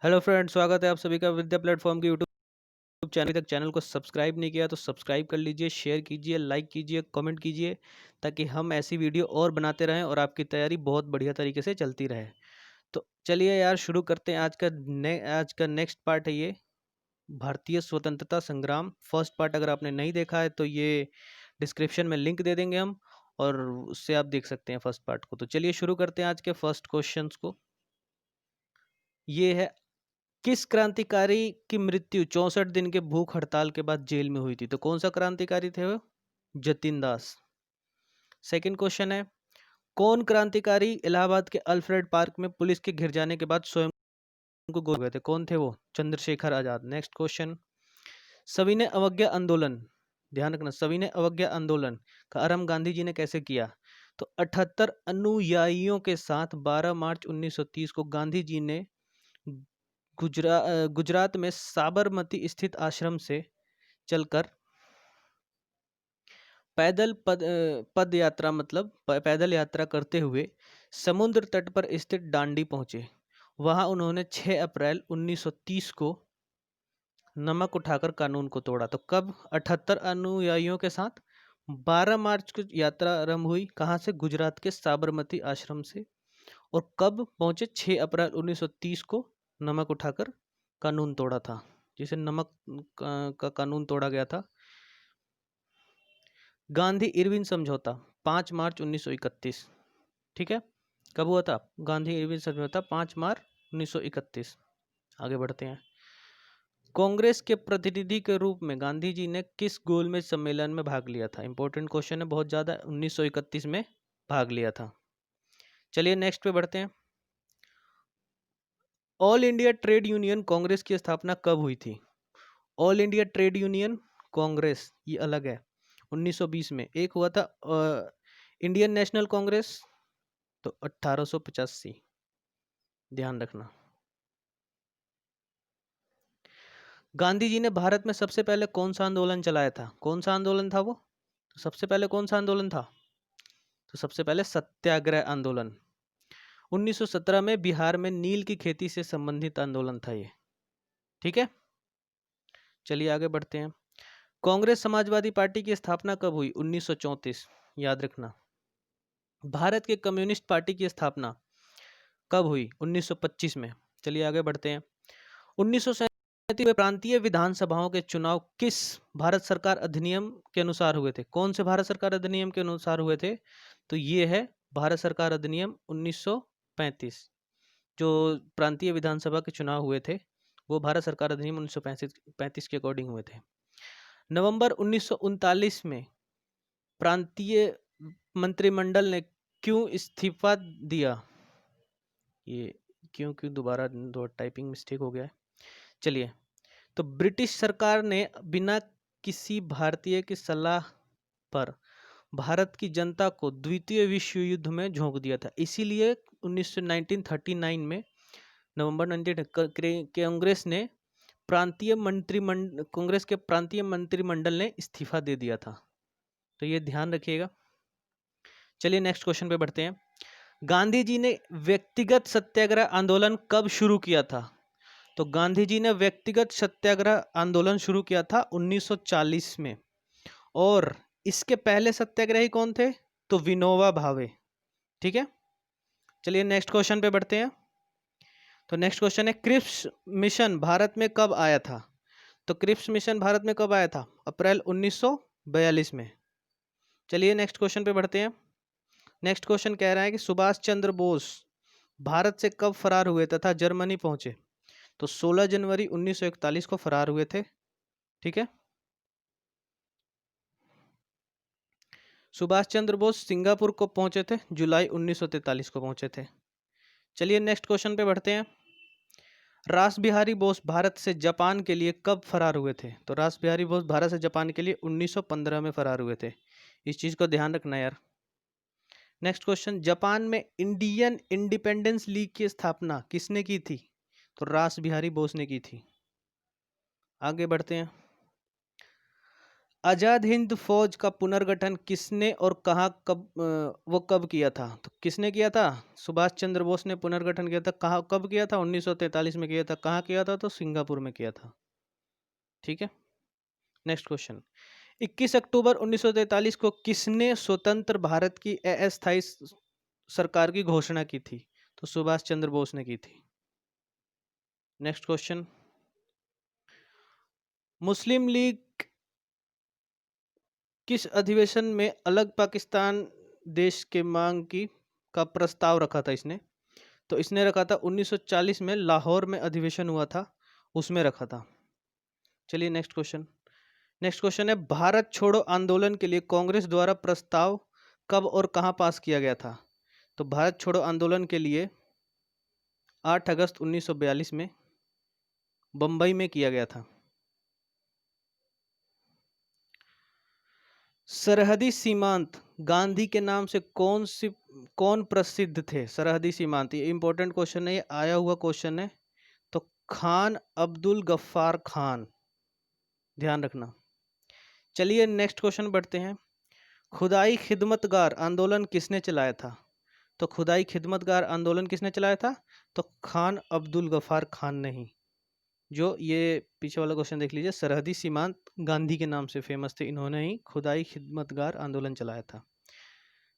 Hello friends, स्वागत है आप सभी का विद्या प्लेटफॉर्म के यूट्यूब चैनल। तक चैनल को सब्सक्राइब नहीं किया तो सब्सक्राइब कर लीजिए, शेयर कीजिए, लाइक कीजिए, कमेंट कीजिए, ताकि हम ऐसी वीडियो और बनाते रहें और आपकी तैयारी बहुत बढ़िया तरीके से चलती रहे। तो चलिए यार, शुरू करते हैं। आज का नेक्स्ट पार्ट है ये भारतीय स्वतंत्रता संग्राम। फर्स्ट पार्ट अगर आपने नहीं देखा है तो ये डिस्क्रिप्शन में लिंक दे देंगे हम, और उससे आप देख सकते हैं फर्स्ट पार्ट को। तो चलिए शुरू करते हैं आज के फर्स्ट क्वेश्चन को। ये है, किस क्रांतिकारी की मृत्यु 64 दिन के भूख हड़ताल के बाद जेल में हुई थी? तो कौन सा क्रांतिकारी थे वो? जतिन दास। सेकंड क्वेश्चन है, कौन क्रांतिकारी इलाहाबाद के अल्फ्रेड पार्क में पुलिस के घिर जाने के बाद स्वयं को गोली गए थे? कौन थे वो? चंद्रशेखर आजाद। नेक्स्ट क्वेश्चन, सविनय अवज्ञा आंदोलन, ध्यान रखना, सविनय अवज्ञा आंदोलन का आरंभ गांधी जी ने कैसे किया? तो 78 अनुयायियों के साथ 12 मार्च 1930 को गांधी जी ने गुजरात में साबरमती स्थित आश्रम से चलकर पद यात्रा, मतलब पैदल यात्रा करते हुए समुद्र तट पर स्थित डांडी पहुंचे। वहां उन्होंने 6 अप्रैल 1930 को नमक उठाकर कानून को तोड़ा। तो कब? 78 अनुयायियों के साथ 12 मार्च को यात्रा आरंभ हुई। कहाँ से? गुजरात के साबरमती आश्रम से। और कब पहुंचे? 6 अप्रैल 1930 को नमक उठाकर कानून तोड़ा था, जिसे नमक का कानून तोड़ा गया था। गांधी इरविन समझौता 5 मार्च 1931। ठीक है, कब हुआ था? गांधी इरविन समझौता 5 मार्च 1931। आगे बढ़ते हैं। कांग्रेस के प्रतिनिधि के रूप में गांधी जी ने किस गोलमेज सम्मेलन में भाग लिया था? इंपॉर्टेंट क्वेश्चन है बहुत ज्यादा। 1931 में भाग लिया था। चलिए नेक्स्ट पे बढ़ते हैं। All India trade union Congress की स्थापना कब हुई थी? All India trade union Congress ये अलग है। 1920 में। एक हुआ था इंडियन नेशनल कांग्रेस, तो 1885, ध्यान रखना। गांधी जी ने भारत में सबसे पहले कौन सा आंदोलन चलाया था? कौन सा आंदोलन था वो? तो सबसे पहले कौन सा आंदोलन था? तो सबसे पहले सत्याग्रह आंदोलन। 1917 में बिहार में नील की खेती से संबंधित आंदोलन था ये। ठीक है, चलिए आगे बढ़ते हैं। कांग्रेस समाजवादी पार्टी की स्थापना कब हुई? 1934, याद रखना। भारत के कम्युनिस्ट पार्टी की स्थापना कब हुई? 1925 में। चलिए आगे बढ़ते हैं। 1937 में प्रांतीय विधानसभाओं के चुनाव किस भारत सरकार अधिनियम के अनुसार हुए थे? कौन से भारत सरकार अधिनियम के अनुसार हुए थे? तो ये है भारत सरकार अधिनियम 1935। जो प्रांतीय विधानसभा के चुनाव हुए थे वो भारत सरकार अधिनियम 1935 के अकॉर्डिंग हुए थे। नवंबर 1939 में प्रांतीय मंत्रिमंडल ने क्यों इस्तीफा दिया? ये क्यों दोबारा दो टाइपिंग मिस्टेक हो गया है। चलिए, तो ब्रिटिश सरकार ने बिना किसी भारतीय की सलाह पर भारत की जनता को द्वितीय विश्व युद्ध में झोंक दिया था। इसीलिए 1939 में नवंबर 19 कांग्रेस के प्रांतीय मंत्रिमंडल ने इस्तीफा दे दिया था। तो ये ध्यान रखिएगा। चलिए नेक्स्ट क्वेश्चन पे बढ़ते हैं। गांधी जी ने व्यक्तिगत सत्याग्रह आंदोलन कब शुरू किया था? तो गांधी जी ने व्यक्तिगत सत्याग्रह आंदोलन शुरू किया था 1940 में। और इसके पहले सत्याग्रही कौन थे? तो विनोबा भावे। ठीक है, चलिए नेक्स्ट क्वेश्चन पे बढ़ते हैं। तो नेक्स्ट क्वेश्चन है, क्रिप्स मिशन भारत में कब आया था? तो क्रिप्स मिशन भारत में कब आया था? अप्रैल 1942 में। चलिए नेक्स्ट क्वेश्चन पे बढ़ते हैं। नेक्स्ट क्वेश्चन कह रहा है कि सुभाष चंद्र बोस भारत से कब फरार हुए तथा जर्मनी पहुंचे? तो 16 जनवरी 1941 को फरार हुए थे। ठीक है, सुभाष चंद्र बोस सिंगापुर को पहुंचे थे, जुलाई 1943 को पहुंचे थे। चलिए नेक्स्ट क्वेश्चन पे बढ़ते हैं। रास बिहारी बोस भारत से जापान के लिए कब फरार हुए थे? तो रास बिहारी बोस भारत से जापान के लिए 1915 में फरार हुए थे। इस चीज को ध्यान रखना यार। नेक्स्ट क्वेश्चन, जापान में इंडियन इंडिपेंडेंस लीग की स्थापना किसने की थी? तो रास बिहारी बोस ने की थी। आगे बढ़ते हैं। आज़ाद हिंद फौज का पुनर्गठन किसने और कहाँ कब किया था? तो किसने किया था? सुभाष चंद्र बोस ने पुनर्गठन किया था। कहाँ कब किया था? 1943 में किया था। कहाँ किया था? तो सिंगापुर में किया था। ठीक है, नेक्स्ट क्वेश्चन। 21 अक्टूबर 1943 को किसने स्वतंत्र भारत की अस्थायी सरकार की घोषणा की थी? तो सुभाष चंद्र बोस ने की थी। Next question. मुस्लिम लीग किस अधिवेशन में अलग पाकिस्तान देश के मांग का प्रस्ताव रखा था इसने? तो इसने रखा था 1940 में लाहौर में अधिवेशन हुआ था, उसमें रखा था। चलिए नेक्स्ट क्वेश्चन। नेक्स्ट क्वेश्चन है, भारत छोड़ो आंदोलन के लिए कांग्रेस द्वारा प्रस्ताव कब और कहां पास किया गया था? तो भारत छोड़ो आंदोलन के लिए 8 अगस्त 1942 में बंबई में किया गया था। सरहदी सीमांत गांधी के नाम से कौन प्रसिद्ध थे? सरहदी सीमांत, ये इंपॉर्टेंट क्वेश्चन है, ये आया हुआ क्वेश्चन है। तो खान अब्दुल गफ्फार खान, ध्यान रखना। चलिए नेक्स्ट क्वेश्चन बढ़ते हैं। खुदाई खिदमतगार आंदोलन किसने चलाया था? तो खुदाई खिदमतगार आंदोलन किसने चलाया था? तो खान अब्दुल गफ्फार खान ने ही। जो ये पीछे वाला क्वेश्चन देख लीजिए, सरहदी सीमांत गांधी के नाम से फेमस थे, इन्होंने ही खुदाई खिदमतगार आंदोलन चलाया था।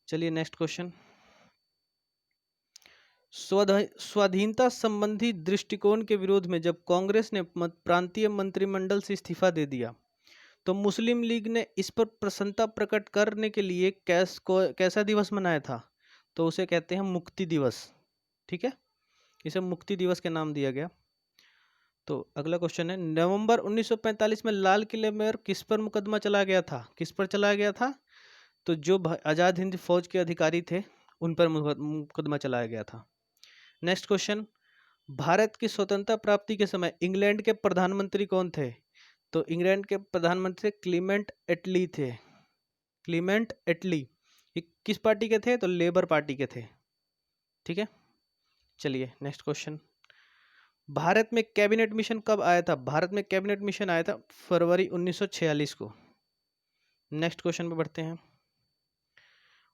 चलिए नेक्स्ट क्वेश्चन। स्वाधीनता संबंधी दृष्टिकोण के विरोध में जब कांग्रेस ने प्रांतीय मंत्रिमंडल से इस्तीफा दे दिया, तो मुस्लिम लीग ने इस पर प्रसन्नता प्रकट करने के लिए कैसा दिवस मनाया था? तो उसे कहते हैं मुक्ति दिवस। ठीक है, इसे मुक्ति दिवस के नाम दिया गया। तो अगला क्वेश्चन है, नवंबर 1945 में लाल किले में किस पर मुकदमा चलाया गया था? किस पर चलाया गया था? तो जो आज़ाद हिंद फौज के अधिकारी थे उन पर मुकदमा चलाया गया था। नेक्स्ट क्वेश्चन, भारत की स्वतंत्रता प्राप्ति के समय इंग्लैंड के प्रधानमंत्री कौन थे? तो इंग्लैंड के प्रधानमंत्री क्लीमेंट एटली थे। क्लीमेंट एटली, ये किस पार्टी के थे? तो लेबर पार्टी के थे। ठीक है, चलिए नेक्स्ट क्वेश्चन। भारत में कैबिनेट मिशन कब आया था? भारत में कैबिनेट मिशन आया था फरवरी 1946 को। नेक्स्ट क्वेश्चन पे बढ़ते हैं।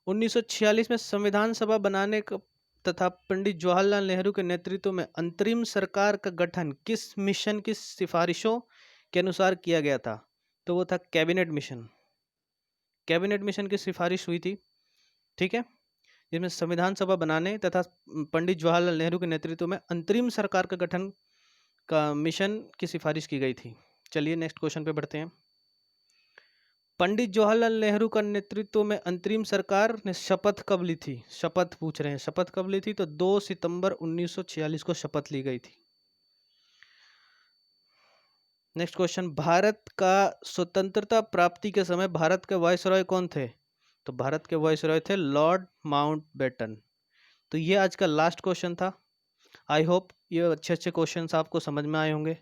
1946 में संविधान सभा बनाने का तथा पंडित जवाहरलाल नेहरू के नेतृत्व में अंतरिम सरकार का गठन किस मिशन की सिफारिशों के अनुसार किया गया था? तो वो था कैबिनेट मिशन। कैबिनेट मिशन की सिफारिश हुई थी, ठीक है, जिसमें संविधान सभा बनाने तथा पंडित जवाहरलाल नेहरू के नेतृत्व में अंतरिम सरकार का गठन का मिशन की सिफारिश की गई थी। चलिए नेक्स्ट क्वेश्चन पे बढ़ते हैं। पंडित जवाहरलाल नेहरू का नेतृत्व में अंतरिम सरकार ने शपथ कब ली थी? शपथ पूछ रहे हैं, शपथ कब ली थी? तो 2 सितंबर 1946 को शपथ ली गई थी। नेक्स्ट क्वेश्चन, भारत का स्वतंत्रता प्राप्ति के समय भारत के वायसरॉय कौन थे? तो भारत के वायसरॉय थे लॉर्ड माउंटबेटन। तो ये आज का लास्ट क्वेश्चन था। आई होप ये अच्छे क्वेश्चंस आपको समझ में आए होंगे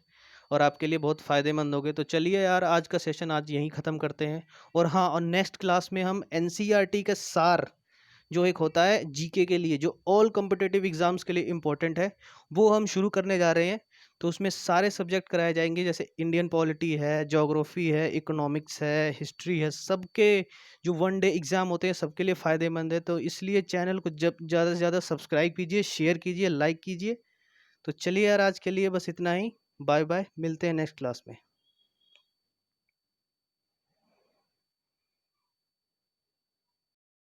और आपके लिए बहुत फ़ायदेमंद होंगे। तो चलिए यार, आज का सेशन आज यहीं ख़त्म करते हैं। और हाँ, और नेक्स्ट क्लास में हम एनसीईआरटी का सार जो एक होता है जीके के लिए, जो ऑल कॉम्पिटिटिव एग्जाम्स के लिए इम्पोर्टेंट है, वो हम शुरू करने जा रहे हैं। तो उसमें सारे सब्जेक्ट कराए जाएंगे, जैसे इंडियन पॉलिटी है, ज्योग्राफी है, इकोनॉमिक्स है, हिस्ट्री है। सबके जो वन डे एग्ज़ाम होते हैं सबके लिए फ़ायदेमंद है। तो इसलिए चैनल को जब ज़्यादा से ज़्यादा सब्सक्राइब कीजिए, शेयर कीजिए, लाइक कीजिए। तो चलिए यार, आज के लिए बस इतना ही। बाय बाय, मिलते हैं नेक्स्ट क्लास में।